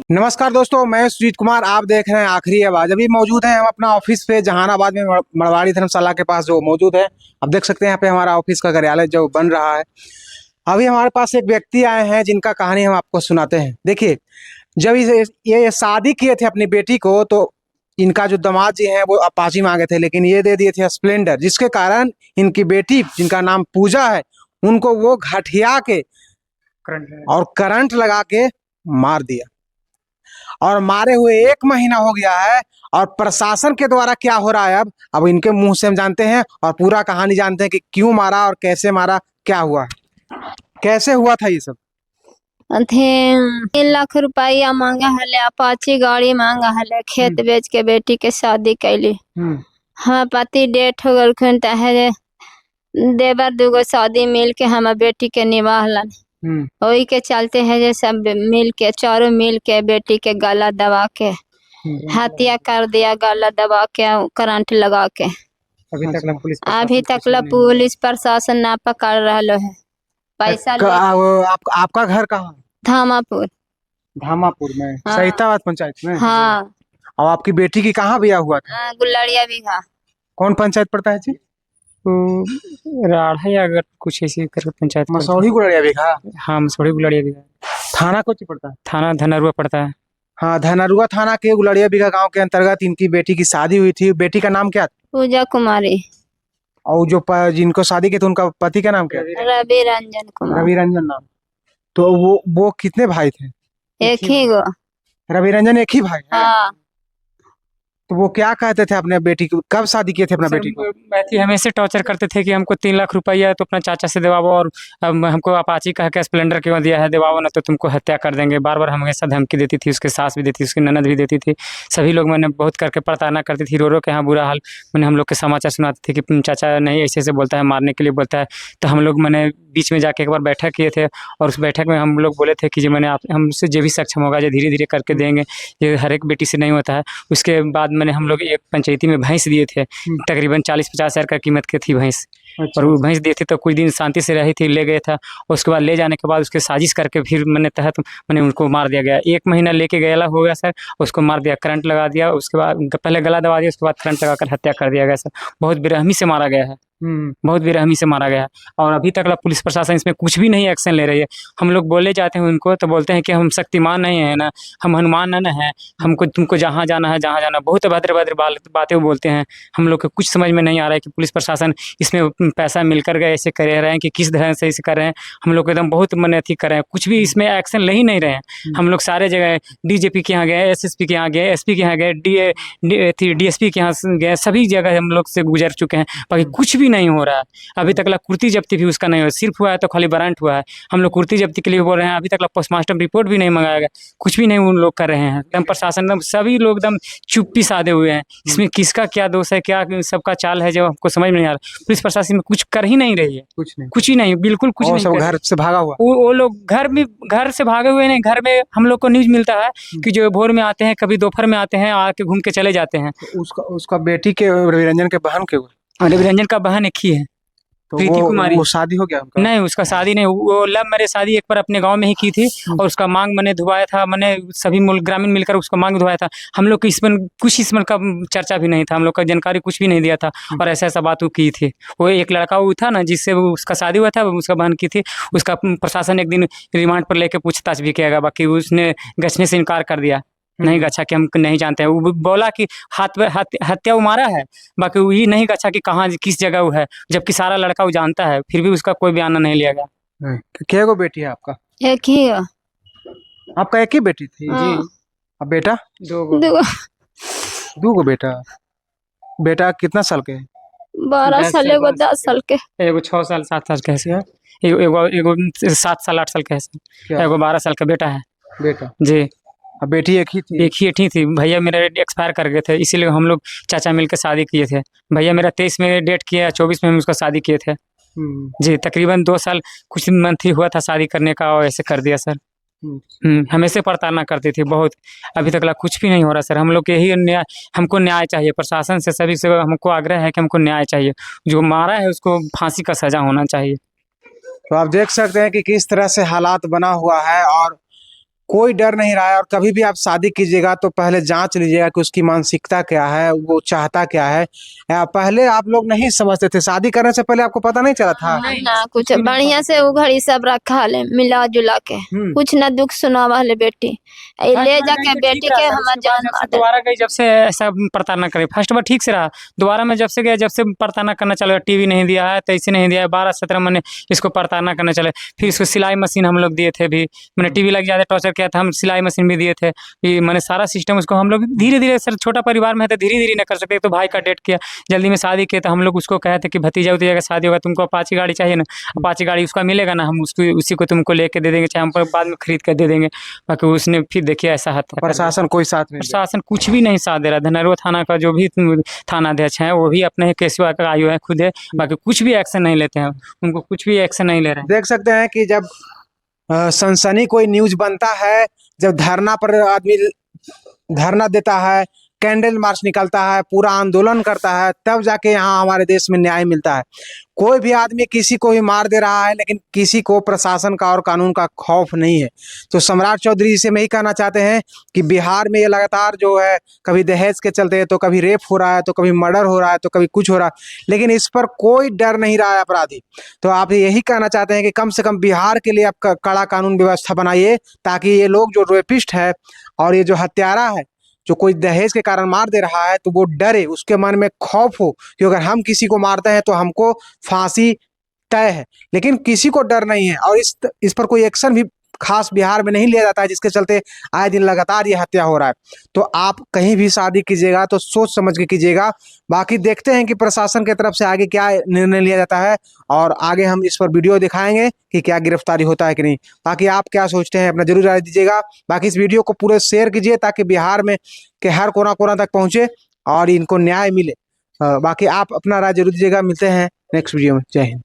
नमस्कार दोस्तों, मैं सुजीत कुमार। आप देख रहे हैं आखिरी आवाज। अभी मौजूद हैं हम अपना ऑफिस पे जहानाबाद में मड़वाड़ी धर्मशाला के पास जो मौजूद है। आप देख सकते हैं यहाँ पे हमारा ऑफिस का कार्यालय जो बन रहा है। अभी हमारे पास एक व्यक्ति आए हैं जिनका कहानी हम आपको सुनाते हैं। देखिए, जब ये शादी किए थे अपनी बेटी को, तो इनका जो दामाद जी हैं वो अपाची मांगे थे, लेकिन ये दे दिए थे स्प्लेंडर, जिसके कारण इनकी बेटी जिनका नाम पूजा है उनको वो घटिया के और करंट लगा के मार दिया। और मारे हुए 1 महीना हो गया है और प्रशासन के द्वारा क्या हो रहा है अब इनके मुंह से हम जानते हैं और पूरा कहानी जानते हैं कि क्यों मारा और कैसे मारा, क्या हुआ, कैसे हुआ था ये सब। 3 लाख रुपया मांगा हले, अपाची गाड़ी मांगा हले, खेत बेच के बेटी के शादी कैली। हाँ, पति डेथ हो गल है, देवर दुगो शादी मिल के हम बेटी के निभालन। वही के चलते है जे सब मिल के, चारों मिल के बेटी के गला दबा के हत्या कर दिया, गला दबा के करंट लगा के। अभी तक पुलिस प्रशासन ना पकड़ रहा है। पैसा आपका घर कहाँ? धामापुर। धामापुर में? हाँ। सहिताबाद पंचायत में? हाँ। और आपकी बेटी की कहाँ ब्याह हुआ था? गुल्लड़िया बीघा। कौन पंचायत पड़ता है जी? राढ़ा या अगर कुछ ऐसी कर पंचायत। मसौड़ी गुलड़िया बीघा? हाँ, मसौड़ी गुलड़िया बीघा। थाना कौन पड़ता है? थाना धनरुआ पड़ता है। हाँ, धनरुआ थाना के गुलड़िया बीघा गांव के अंतर्गत इनकी बेटी की शादी हुई थी। बेटी का नाम क्या था? पूजा कुमारी। और जो जिनको शादी की थी उनका पति का नाम क्या? रवि रंजन कुमार। रवि रंजन नाम। तो वो कितने भाई थे? एक ही गो। रवि रंजन एक ही भाई है? हाँ। तो वो क्या कहते थे अपने बेटी को? कब शादी किए थे अपना बेटी को? हमेशा टॉर्चर करते थे कि हमको 3 लाख रुपया तो अपना चाचा से दिवाओ, और हमको अपाची कह के स्प्लेंडर क्यों दिया है, दिवाओ ना तो तुमको हत्या कर देंगे। बार बार हमेशा धमकी देती थी। उसके सास भी देती थी, उसकी ननद भी देती थी। सभी लोग मैंने बहुत करके प्रताड़ना करती थी, रो रो के यहाँ बुरा हाल। मैंने हम लोग के समाचार सुनाती थी कि चाचा नहीं ऐसे ऐसे बोलता है, मारने के लिए बोलता है। तो हम लोग मैंने बीच में जाके एक बार बैठक किए थे और उस बैठक में हम लोग बोले थे कि जो मैंने हमसे जो भी सक्षम होगा जो धीरे धीरे करके देंगे, ये हर एक बेटी से नहीं होता है। उसके बाद मैंने हम लोग एक पंचायती में भैंस दिए थे, तकरीबन 40-50 हज़ार का कीमत की थी भैंस। और वो भैंस दिए थे तो कुछ दिन शांति से रही थी, ले गए था। उसके बाद ले जाने के बाद उसके साजिश करके फिर मैंने उनको मार दिया गया। 1 महीना लेके गया हो गया सर, उसको मार दिया, करंट लगा दिया। उसके बाद पहले गला दबा दिया, उसके बाद करंट लगाकर हत्या कर दिया गया सर। बहुत बेरहमी से मारा गया है, बहुत बेरहमी से मारा गया है। और अभी तक पुलिस प्रशासन इसमें कुछ भी नहीं एक्शन ले रही है। हम लोग बोले जाते हैं उनको तो बोलते हैं कि हम शक्तिमान नहीं है ना, हम हनुमान न है, हमको तुमको जहाँ जाना है जहाँ जाना। बहुत भद्र भद्र बातें बोलते हैं। हम लोग को कुछ समझ में नहीं आ रहा है कि पुलिस प्रशासन इसमें पैसा मिलकर गए ऐसे कर रहे हैं कि किस तरह से इसे कर रहे हैं। हम लोग एकदम बहुत मन अथी कर रहे हैं, कुछ भी इसमें एक्शन ले ही नहीं रहे हैं। हम लोग सारे जगह डीजीपी के यहाँ गए, एसएसपी के यहाँ गए, एसपी के यहाँ गए, डीएसपी के यहाँ गए, सभी जगह हम लोग से गुजर चुके हैं, बाकी कुछ भी नहीं हो रहा है। अभी तक कुर्ती जब्ती भी उसका नहीं हुआ, सिर्फ हुआ है तो खाली वारंट हुआ है। हम लोग कुर्ती जब्ती के लिए बोल रहे हैं, अभी तक पोस्टमार्टम रिपोर्ट भी नहीं मंगाया गया, कुछ भी नहीं उन लोग कर रहे हैं। एकदम प्रशासन एकदम सभी लोग एकदम चुप्पी साधे हुए हैं। इसमें किसका क्या दोष है, क्या सबका चाल है जो हमको समझ में नहीं आ रहा। पुलिस प्रशासन में कुछ कर ही नहीं रही है, कुछ ही नहीं, बिल्कुल कुछ नहीं। सब घर से भागा हुआ, वो लोग घर से भागे हुए नहीं। घर में हम लोग को न्यूज मिलता है कि जो भोर में आते हैं, कभी दोपहर में आते हैं, आके घूम के चले जाते हैं। उसका बेटी के रवि रंजन के बहन के रवि रंजन का बहन एक ही है, तो प्रीति कुमारी। वो शादी हो गया उनका? नहीं, उसका शादी नहीं, वो लव मैरिज शादी एक बार अपने गांव में ही की थी और उसका मांग मैंने धुआया था। मैंने सभी ग्रामीण मिलकर उसका मांग धुआया था। हम लोग को इसमें का चर्चा भी नहीं था, हम लोग का जानकारी कुछ भी नहीं दिया था। और ऐसा बात वो की थी। वो एक लड़का वो था ना जिससे उसका शादी हुआ था, उसका बहन की थी। उसका प्रशासन एक दिन रिमांड पर लेके पूछताछ भी किया गया, बाकी उसने गछने से इनकार कर दिया, नहीं गच्छा कि हम नहीं जानते हैं। वो बोला कि हत्या वो मारा है, बाकी वो ये नहीं गच्छा कि कहाँ किस जगह वो है, जबकि सारा लड़का वो जानता है, फिर भी उसका कोई बयान नहीं लिया गया। क्या गो बेटी है आपका? एक ही है। आपका एक ही बेटी थी? जी। अब बेटा? 2 गो बेटा। बेटा कितना साल के? 12 साल, एगो 10 साल के, एगो 6 साल 7 साल के है, एगो 7 साल 8 साल के है, एगो 12 साल का बेटा है। बेटा? जी। अब बेटी एक ही थी। भैया मेरे एक्सपायर कर गए थे, इसीलिए हम लोग चाचा मिलकर शादी किए थे। भैया मेरा 23 में डेट किया, 24 में हम उसका शादी किए थे। जी, तकरीबन 2 साल कुछ मंथ ही हुआ था शादी करने का और ऐसे कर दिया सर। हमें से प्रताड़ना करती थी बहुत। अभी तक कुछ भी नहीं हो रहा सर। हम लोग के यही न्याय, हमको न्याय चाहिए प्रशासन से, सभी से हमको आग्रह है कि हमको न्याय चाहिए। जो मारा है उसको फांसी का सजा होना चाहिए। तो आप देख सकते हैं कि किस तरह से हालात बना हुआ है और कोई डर नहीं रहा है। और कभी भी आप शादी कीजिएगा तो पहले जांच लीजिएगा कि उसकी मानसिकता क्या है, वो चाहता क्या है। पहले आप लोग नहीं समझते थे, शादी करने से पहले आपको पता नहीं चला था? ना कुछ बढ़िया से वो घड़ी सब रखा ले मिला जुला के, कुछ ना दुख सुनावा ले बेटी ले जाके बेटी के हमार जान मार दे। दोबारा गई जब से ऐसा प्रताड़ना करे। फर्स्ट बार ठीक से रहा, दोबारा में जब से गया, जब से प्रताड़ना करना चले, टीवी नहीं दिया है, तैसे नहीं दिया है, 12-17 महीने इसको प्रताड़ना करना चले। फिर इसको सिलाई मशीन हम लोग दिए थे भी, मैंने टीवी लग जाते टॉर्चर किया था, हम सिलाई मशीन भी दिए थे। ये मैंने सारा सिस्टम उसको हम लोग धीरे धीरे, सर छोटा परिवार में है तो धीरे धीरे न कर सकते। तो भाई का डेट किया, जल्दी में शादी किया, तो हम लोग उसको कहे थे कि भतीजा उतीजा का शादी होगा, तुमको अपाची गाड़ी चाहिए ना, अपाची गाड़ी उसका मिलेगा ना, हम उसको उसी को तुमको लेके दे देंगे, चाहे हम बाद में खरीद कर दे देंगे। बाकी उसने फिर देखिए ऐसा हत्या। प्रशासन कोई साथ नहीं, प्रशासन कुछ भी नहीं साथ दे रहा। धनरवा थाना का जो भी थानाध्यक्ष है वो भी अपने केसवा का आयु है खुद है, बाकी कुछ भी एक्शन नहीं लेते हैं, उनको कुछ भी एक्शन नहीं ले रहे हैं। देख सकते हैं कि जब सनसनी कोई न्यूज बनता है, जब धरना पर आदमी धरना देता है, कैंडल मार्च निकलता है, पूरा आंदोलन करता है, तब जाके यहाँ हमारे देश में न्याय मिलता है। कोई भी आदमी किसी को भी मार दे रहा है, लेकिन किसी को प्रशासन का और कानून का खौफ नहीं है। तो सम्राट चौधरी से मैं ही कहना चाहते हैं कि बिहार में ये लगातार जो है, कभी दहेज के चलते तो कभी रेप हो रहा है, तो कभी मर्डर हो रहा है, तो कभी कुछ हो रहा है, लेकिन इस पर कोई डर नहीं रहा है अपराधी। तो आप यही कहना चाहते हैं कि कम से कम बिहार के लिए आप कड़ा कानून व्यवस्था बनाइए, ताकि ये लोग जो रेपिस्ट है और ये जो हत्यारा है, जो कोई दहेज के कारण मार दे रहा है, तो वो डरे, उसके मन में खौफ हो कि अगर हम किसी को मारते हैं तो हमको फांसी तय है। लेकिन किसी को डर नहीं है और इस पर कोई एक्शन भी खास बिहार में नहीं लिया जाता है, जिसके चलते आए दिन लगातार ये हत्या हो रहा है। तो आप कहीं भी शादी कीजिएगा तो सोच समझ के कीजिएगा। बाकी देखते हैं कि प्रशासन की तरफ से आगे क्या निर्णय लिया जाता है, और आगे हम इस पर वीडियो दिखाएंगे कि क्या गिरफ्तारी होता है कि नहीं। बाकी आप क्या सोचते हैं अपना जरूर राय दीजिएगा। बाकी इस वीडियो को पूरे शेयर कीजिए ताकि बिहार में के हर कोना कोना तक पहुँचे और इनको न्याय मिले। बाकी आप अपना राय जरूर दीजिएगा। मिलते हैं नेक्स्ट वीडियो में। जय हिंद।